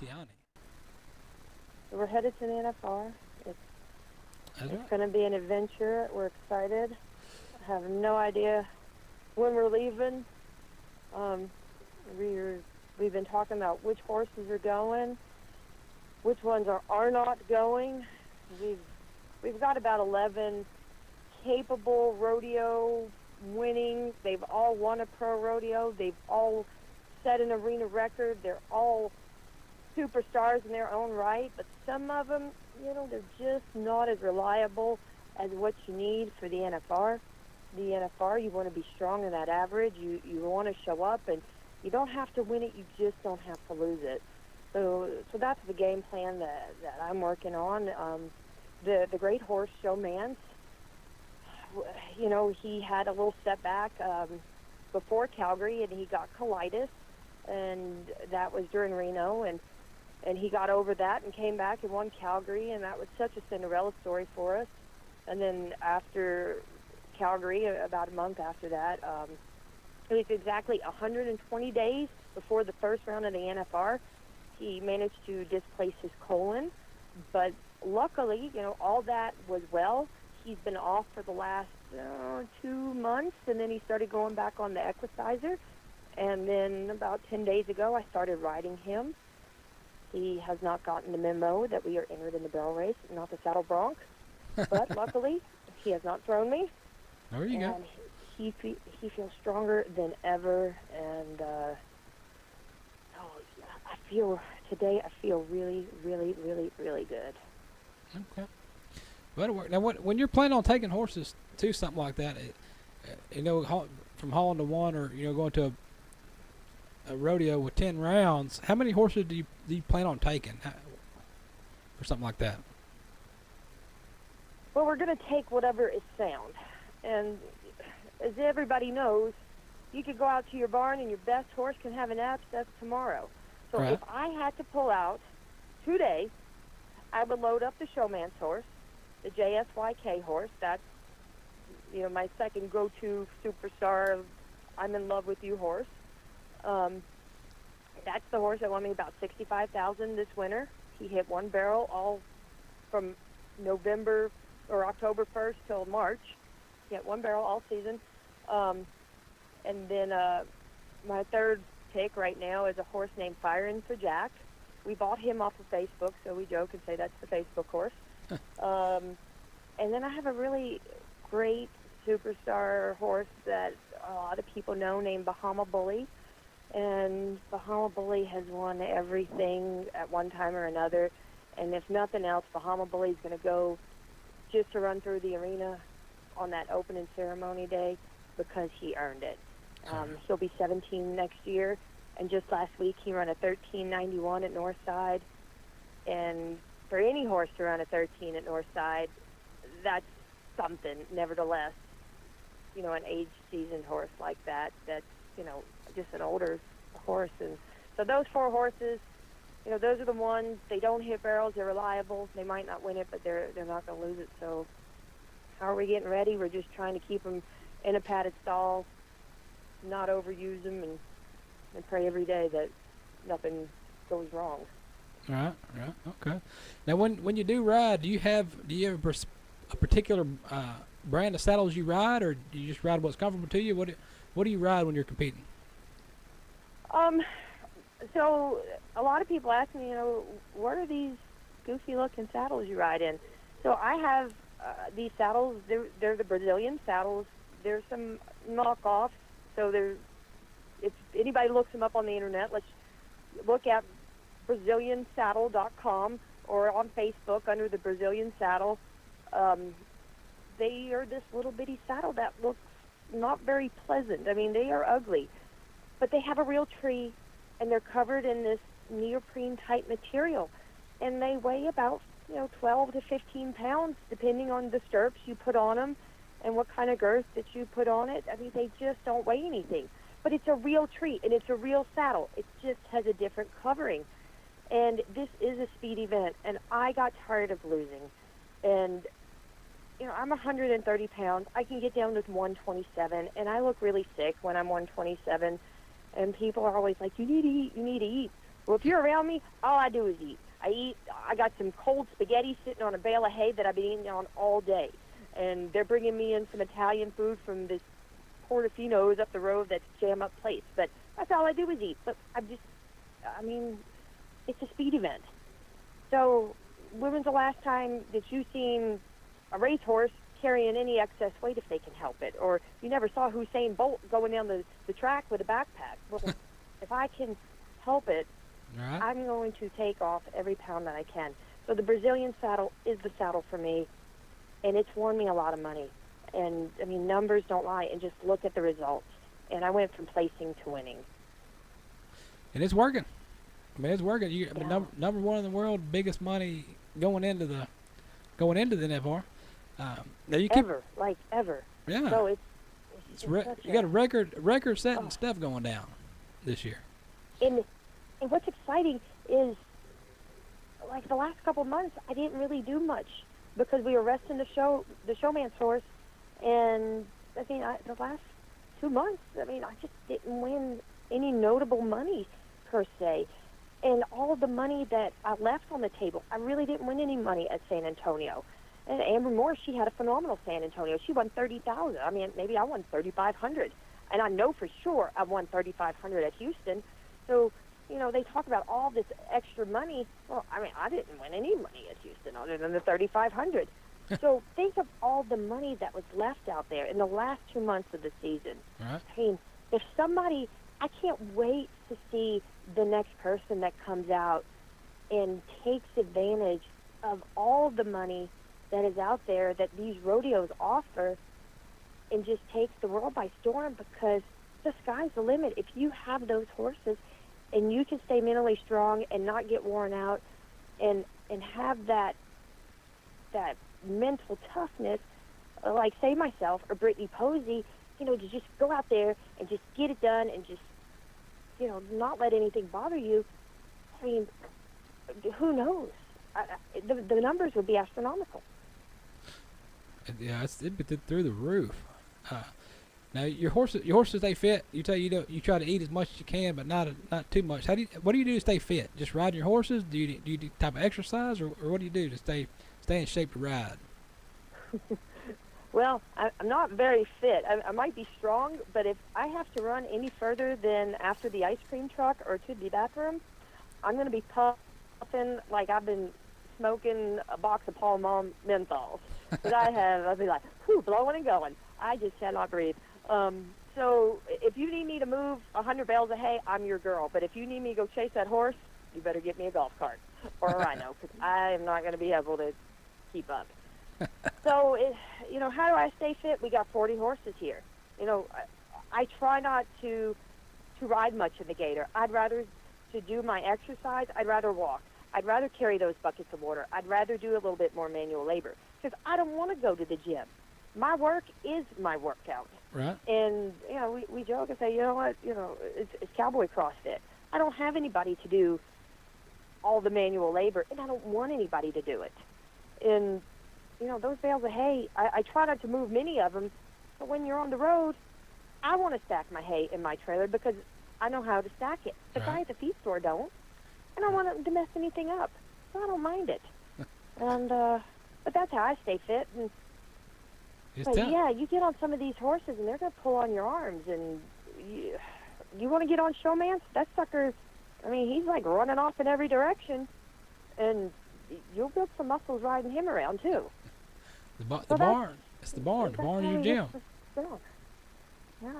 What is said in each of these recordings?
Tiany. So we're headed to the NFR. It's, That's it's right. going to be an adventure. We're excited. I have no idea when we're leaving. Um, we've been talking about which horses are going, which ones are not going. We've got about 11 capable rodeo winning. They've all won a pro rodeo. They've all set an arena record. They're all superstars in their own right, but some of them, they're just not as reliable as what you need for the NFR. The NFR, you want to be strong in that average. You want to show up, and you don't have to win it. You just don't have to lose it. So that's the game plan that I'm working on. The great horse, Show Mance, he had a little setback before Calgary, and he got colitis, and that was during Reno, and he got over that and came back and won Calgary, and that was such a Cinderella story for us. And then after Calgary, about a month after that, it was exactly 120 days before the first round of the NFR. He managed to displace his colon, but luckily, all that was well. He's been off for the last 2 months, and then he started going back on the equicizer. And then about 10 days ago, I started riding him. He has not gotten the memo that we are entered in the barrel race, not the saddle bronc. But luckily, he has not thrown me. There you go. And he feels stronger than ever. And I feel really, really, really, really good. Okay. That'll work. Now, when you're planning on taking horses to something like that, from hauling to one, or going to a rodeo with 10 rounds, how many horses do you plan on taking for something like that? Well, we're going to take whatever is sound. And as everybody knows, you could go out to your barn and your best horse can have an abscess tomorrow. So Right. if I had to pull out today, I would load up the Show Mance horse, the JSYK horse. That's, my second go-to superstar, I'm in love with you horse. That's the horse that won me about $65,000 this winter. He hit one barrel all from November or October 1st till March. He hit one barrel all season. And then my third pick right now is a horse named Firin' for Jack. We bought him off of Facebook, so we joke and say that's the Facebook horse. And then I have a really great superstar horse that a lot of people know named Bahama Bully. And Bahama Bully has won everything at one time or another. And if nothing else, Bahama Bully is going to go just to run through the arena on that opening ceremony day because he earned it. He'll be 17 next year. And just last week, he ran a 13.91 at Northside. And for any horse to run a 13 at Northside, that's something. Nevertheless, an age-seasoned horse like that's, just an older horse. And so those four horses, those are the ones. They don't hit barrels. They're reliable. They might not win it, but they're not going to lose it. So how are we getting ready? We're just trying to keep them in a padded stall, not overuse them, and pray every day that nothing goes wrong. Right. Okay. Now, when you do ride, do you have a particular brand of saddles you ride, or do you just ride what's comfortable to you? What do you ride when you're competing? So a lot of people ask me, what are these goofy-looking saddles you ride in? So I have these saddles. They're the Brazilian saddles. There's some knockoffs. So if anybody looks them up on the internet, let's look at BrazilianSaddle.com or on Facebook under the Brazilian Saddle. They are this little bitty saddle that looks not very pleasant. I mean, they are ugly, but they have a real tree, and they're covered in this neoprene-type material, and they weigh about 12 to 15 pounds, depending on the stirrups you put on them and what kind of girth that you put on it. I mean, they just don't weigh anything. But it's a real treat, and it's a real saddle. It just has a different covering. And this is a speed event, and I got tired of losing. And, I'm 130 pounds. I can get down to 127, and I look really sick when I'm 127. And people are always like, you need to eat. Well, if you're around me, all I do is eat. I got some cold spaghetti sitting on a bale of hay that I've been eating on all day. And they're bringing me in some Italian food from this Portofino's up the road that's jam-up place. But that's all I do is eat. But I mean, it's a speed event. So when was the last time that you seen a racehorse carrying any excess weight if they can help it? Or you never saw Usain Bolt going down the track with a backpack? Well, if I can help it, Right. I'm going to take off every pound that I can. So the Brazilian saddle is the saddle for me, and it's won me a lot of money. And, I mean, numbers don't lie, and just look at the results. And I went from placing to winning. And it's working. I mean, it's working. I mean, Yeah. number one in the world, biggest money going into the NFR. Now you keep, Ever. yeah. So it's You got a record setting stuff going down this year. And what's exciting is, like, the last couple of months, I didn't really do much because we were resting the showman's horse. And, I mean, the last 2 months, I mean, I just didn't win any notable money, per se. And all of the money that I left on the table, I really didn't win any money at San Antonio. And Amber Moore, she had a phenomenal San Antonio. She won $30,000. I mean, maybe I won $3,500. And I know for sure I won $3,500 at Houston. So, you know, they talk about all this extra money. Well, I mean, I didn't win any money at Houston other than the $3,500. So think of all the money that was left out there in the last 2 months of the season. Right. I mean, if somebody, I can't wait to see the next person that comes out and takes advantage of all the money that is out there that these rodeos offer and just takes the world by storm, because the sky's the limit. If you have those horses and you can stay mentally strong and not get worn out and have that mental toughness, like, say, myself or Brittany Posey, you know, to just go out there and just get it done and just, you know, not let anything bother you. I mean, who knows? The numbers would be astronomical. Yeah, it'd be through the roof. Now your horses stay fit. You try to eat as much as you can, but not too much. What do you do to stay fit? Just riding your horses? Do you do type of exercise, or what do you do to stay in shape to ride? Well, I'm not very fit. I might be strong, but if I have to run any further than after the ice cream truck or to the bathroom, I'm going to be puffing like I've been smoking a box of Pall Mall menthols. Because I'll be like, whew, blowing and going. I just cannot breathe. So if you need me to move 100 bales of hay, I'm your girl. But if you need me to go chase that horse, you better get me a golf cart or a rhino, because I am not going to be able to keep up. So, you know, how do I stay fit? We got 40 horses here. You know, I try not to ride much in the gator. I'd rather, to do my exercise, I'd rather walk. I'd rather carry those buckets of water. I'd rather do a little bit more manual labor, because I don't want to go to the gym. My work is my workout. Right. And, you know, we joke and say, you know what, you know, it's cowboy CrossFit. I don't have anybody to do all the manual labor, and I don't want anybody to do it. And, you know, those bales of hay, I try not to move many of them, but when you're on the road, I want to stack my hay in my trailer because I know how to stack it. The guy at the feed store don't, and I don't want to mess anything up, so I don't mind it. And but that's how I stay fit. And yeah, you get on some of these horses, and they're going to pull on your arms, and you want to get on Showman? That sucker, I mean, he's like running off in every direction, and you'll build some muscles riding him around too. The barn. It's the barn. The barn's your gym. Yeah.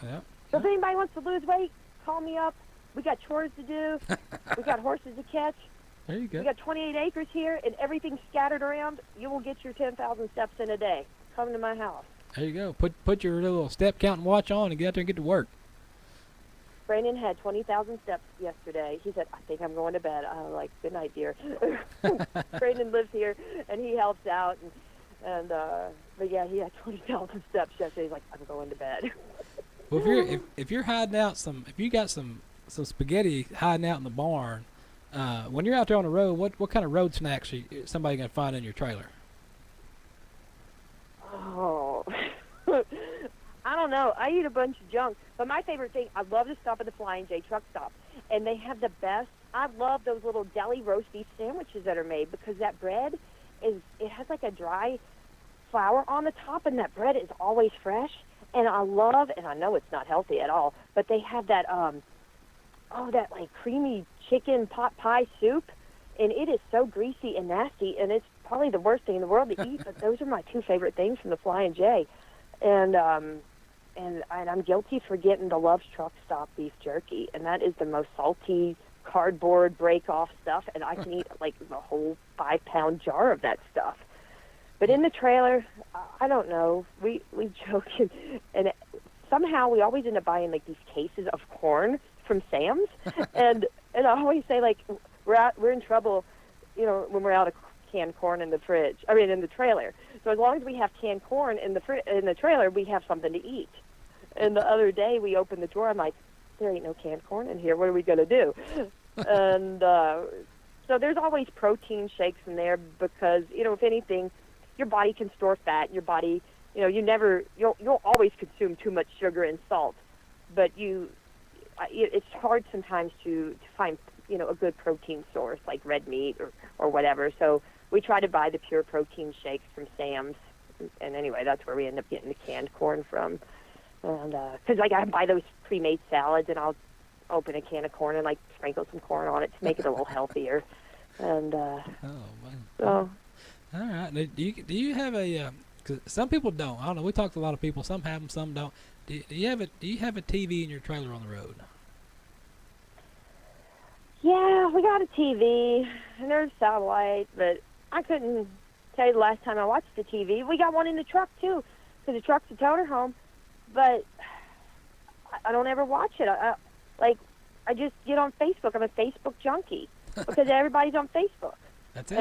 Yeah. So if anybody wants to lose weight, call me up. We got chores to do. We got horses to catch. There you go. We got 28 acres here, and everything's scattered around. You will get your 10,000 steps in a day. Come to my house. There you go. Put your little step counting watch on and get out there and get to work. Brandon had 20,000 steps yesterday. He said, I think I'm going to bed. I was like, good night, dear. Brandon lives here, and he helps out. But yeah, he had 20,000 steps yesterday. He's like, I'm going to bed. Well, if you're hiding out if you got some spaghetti hiding out in the barn, when you're out there on the road, what kind of road snacks somebody gonna find in your trailer? Oh, I don't know. I eat a bunch of junk. But my favorite thing, I love to stop at the Flying J truck stop. And they have the best, I love those little deli roast beef sandwiches that are made because that bread it has like a dry flour on the top, and that bread is always fresh. And I love, and I know it's not healthy at all, but they have that, that like creamy chicken pot pie soup. And it is so greasy and nasty, and it's probably the worst thing in the world to eat, but those are my two favorite things from the Flying J. And I'm guilty for getting the Love's Truck Stop beef jerky, and that is the most salty, cardboard break-off stuff, and I can eat like the whole 5-pound jar of that stuff. But in the trailer, I don't know. We joke, and somehow we always end up buying like these cases of corn from Sam's, and I always say like we're in trouble, when we're out of canned corn in the fridge. I mean, in the trailer. So as long as we have canned corn in the trailer, we have something to eat. And the other day we opened the drawer. I'm like, there ain't no canned corn in here. What are we gonna do? And so there's always protein shakes in there because if anything, your body can store fat. Your body, you'll always consume too much sugar and salt, but it's hard sometimes to find a good protein source like red meat or whatever. So we try to buy the pure protein shakes from Sam's, and anyway, that's where we end up getting the canned corn from. And because I buy those pre-made salads, and I'll open a can of corn and like sprinkle some corn on it to make it a little healthier. And oh man. So all right. Do you have a? Cause some people don't. I don't know. We talked to a lot of people. Some have them, some don't. Do you have a TV in your trailer on the road? yeah, we got a TV and there's satellite, but I couldn't tell you the last time I watched the TV. We got one in the truck too, because the truck's a toter home, but I don't ever watch it. I just get on Facebook. I'm a Facebook junkie because everybody's on Facebook. That's it.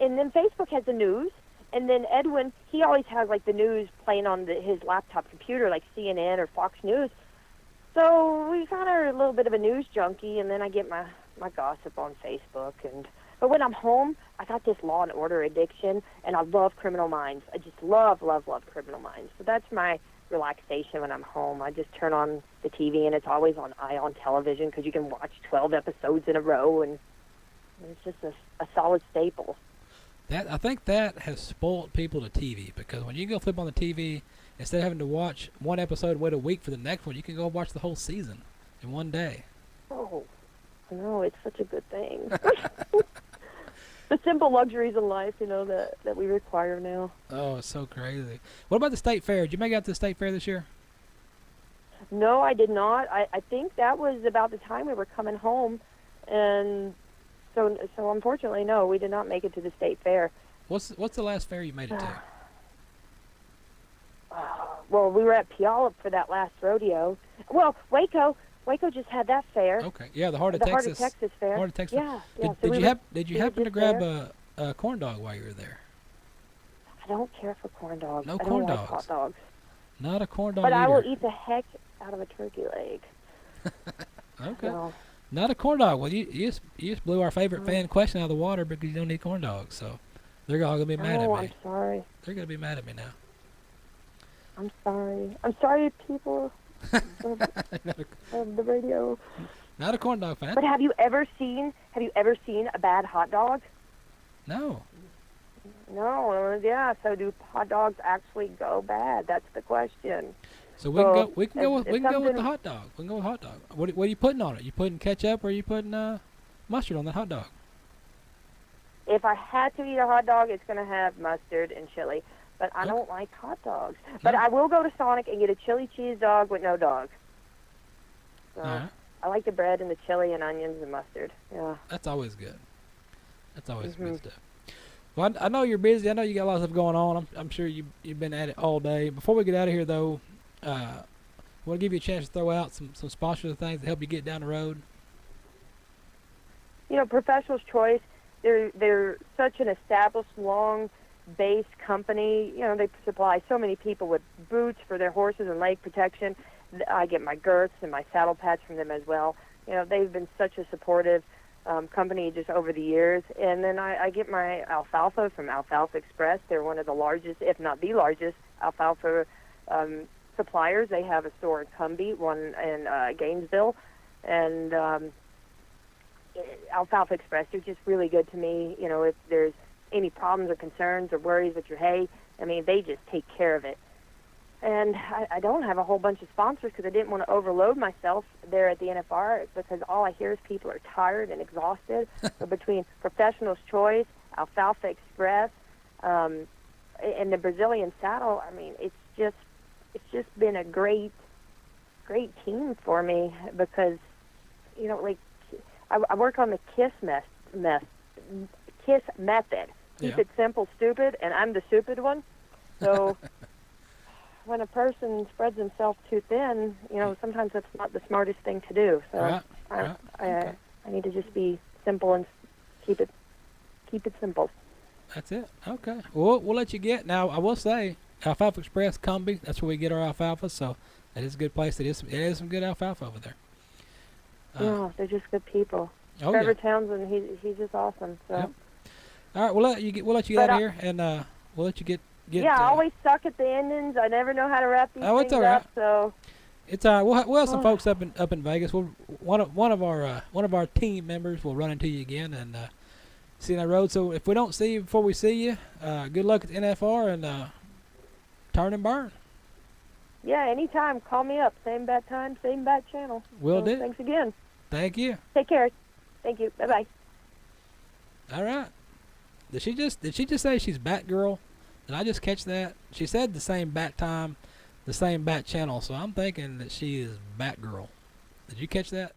And then Facebook has the news, and then Edwin, he always has like the news playing on his laptop computer, like CNN or Fox News. So we kind of are a little bit of a news junkie, and then I get my gossip on Facebook. But when I'm home, I got this Law and Order addiction, and I love Criminal Minds. I just love Criminal Minds. So that's my relaxation when I'm home. I just turn on the TV, and it's always on Ion Television because you can watch 12 episodes in a row, and it's just a solid staple. I think that has spoiled people to TV, because when you go flip on the TV, instead of having to watch one episode and wait a week for the next one, you can go watch the whole season in one day. Oh, I know, it's such a good thing. The simple luxuries in life, that we require now. Oh, it's so crazy. What about the state fair? Did you make it out to the state fair this year? No, I did not. I think that was about the time we were coming home, and so unfortunately, no, we did not make it to the state fair. What's the last fair you made it to? Well, we were at Puyallup for that last rodeo. Well, Waco just had that fair. Okay, yeah, the Heart of the Texas. Heart of Texas fair. Heart of Texas. Yeah. Did you happen to grab a corn dog while you were there? I don't care for corn dogs. No I corn don't dogs. like hot dogs. Not a corn dog But either. I will eat the heck out of a turkey leg. Okay. So, Not a corn dog. Well, you just blew our favorite fan question out of the water because you don't eat corn dogs. So they're all gonna be mad at me. I'm sorry. They're gonna be mad at me now. I'm sorry. I'm sorry, people of the radio. Not a corn dog fan. But have you ever seen a bad hot dog? No. No. Yeah. So do hot dogs actually go bad? That's the question. So we can go with the hot dog. We can go with hot dog. What are you putting on it? You putting ketchup or are you putting mustard on that hot dog? If I had to eat a hot dog, it's going to have mustard and chili. But I don't like hot dogs. But I will go to Sonic and get a chili cheese dog with no dog. So I like the bread and the chili and onions and mustard. Yeah. That's always good. That's always good stuff. Well, I know you're busy. I know you got a lot of stuff going on. I'm sure you've been at it all day. Before we get out of here, though, I want to give you a chance to throw out some sponsored things to help you get down the road. Professional's Choice, they're such an established, long-based company. They supply so many people with boots for their horses and leg protection. I get my girths and my saddle pads from them as well. They've been such a supportive company just over the years. And then I get my alfalfa from Alfalfa Express. They're one of the largest, if not the largest, alfalfa suppliers. They have a store in Cumbie, one in Gainesville, and Alfalfa Express. They're just really good to me. You know, if there's any problems or concerns or worries with your hay, I mean, they just take care of it. And I don't have a whole bunch of sponsors because I didn't want to overload myself there at the NFR, because all I hear is people are tired and exhausted. So between Professional's Choice, Alfalfa Express, and the Brazilian Saddle, I mean, it's just been a great team for me, because, you know, like, I work on the KISS method. Keep it simple, stupid, and I'm the stupid one. So when a person spreads himself too thin, you know, sometimes that's not the smartest thing to do. So I need to just be simple and keep it simple. That's it. Okay. Well, we'll let you get. Now, I will say, Alfalfa Express, Cumbie, that's where we get our alfalfa, so that is a good place. It is some good alfalfa over there. No, they're just good people. Oh, Trevor Townsend, he's just awesome. So. Yep. All right, we'll let you get out of here, and we'll let you get. Yeah, I always suck at the endings. I never know how to wrap these things up. So it's all right. We'll have some folks up in Vegas. One of our team members will run into you again and see you on the road. So if we don't see you before we see you, good luck at the NFR and turn and burn. Yeah, anytime. Call me up. Same bat time, same bat channel. Will do. Thanks again. Thank you. Take care. Thank you. Bye bye. All right. Did she just say she's Batgirl? Did I just catch that? She said the same bat time, the same bat channel, so I'm thinking that she is Batgirl. Did you catch that?